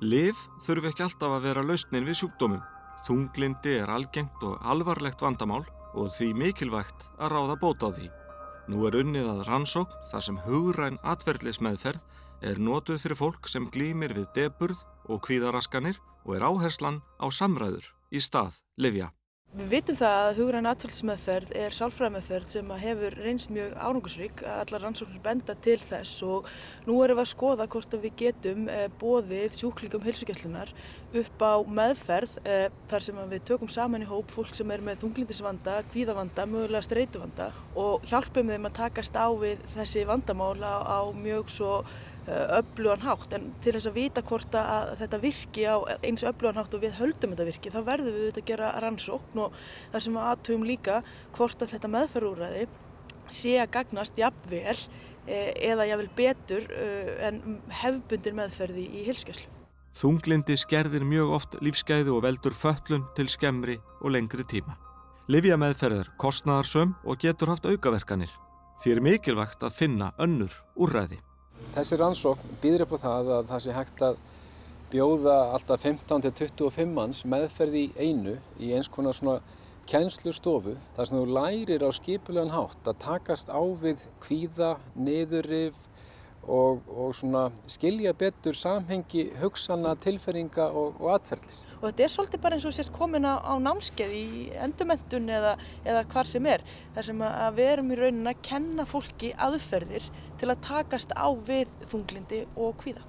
Lyf þurfi ekki alltaf að vera lausnin við sjúkdómum. Þunglyndi algengt og alvarlegt vandamál og því mikilvægt að ráða bót á því. Nú unnið að rannsókn þar sem hugræn atferlismeðferð notuð fyrir fólk sem glímir við depurð og kvíðaraskanir og áherslan á samræður í stað lyfja. Við vitum það að hugræn atferlismeðferð sálfræðimeðferð sem hefur reynst mjög árangursrík, allar rannsóknir benda til þess og nú erum við að skoða hvort að við getum boðið sjúklingum heilsugæslunnar upp á meðferð þar sem við tökum saman í hóp fólk sem með þunglyndisvanda, kvíðavanda, mögulega streituvanda og hjálpum þeim að takast á við þessi vandamál á mjög svo öflugan hátt, en til þess að vita hvort að þetta virki á eins öflugan hátt og við höldum þetta virki, þá verðum við að gera rannsókn og þar sem við athugum líka hvort að þetta meðferðarúrræði sé að gagnast jafnvel eða jafnvel betur en hefðbundin meðferð í heilsugæslu. Þunglyndi skerðir mjög oft lífsgæði og veldur fötlun til skemmri og lengri tíma. Lyfjameðferð kostnaðarsöm og getur haft aukaverkanir. Því mikilvægt að finna önnur úrræði. Þessi rannsókn býður upp á að það sé hægt að bjóða alltaf 15 til 25 manns meðferð í einu í eins konar svona kennslustofu þar sem þú lærir á skipulegan hátt að takast á við kvíða, niðurrif og svona skilja betur samhengi hugsana, tilfinninga og atferlis. Og þetta svolítið bara eins og sést komin á námskeið í endurmenntun eða hvar sem þar sem að við erum í rauninni að kenna fólki aðferðir til að takast á við þunglyndi og kvíða.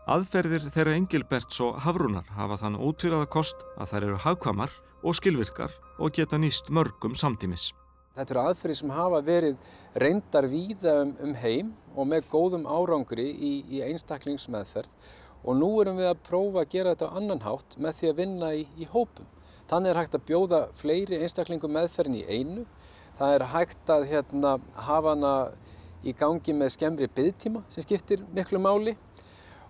Aðferðir þeirra Engilberts og Hafrúnar hafa þann ótvíræða kost að þær eru hagkvæmar og skilvirkar og geta nýst mörgum samtímis. Þetta eru aðferðir sem hafa verið reyndar víða heim og með góðum árangri í einstaklingsmeðferð og nú erum við að prófa að gera þetta á annan hátt með því að vinna í hópum. Þannig hægt að bjóða fleiri einstaklingum meðferðin í einu. Það hægt að hafa hana í gangi með skemmri biðtíma sem skiptir miklu máli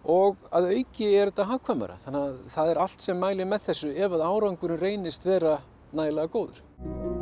og að auki þetta hagkvæmara. Þannig að það allt sem mælir með þessu ef að árangurinn reynist vera nægilega góður.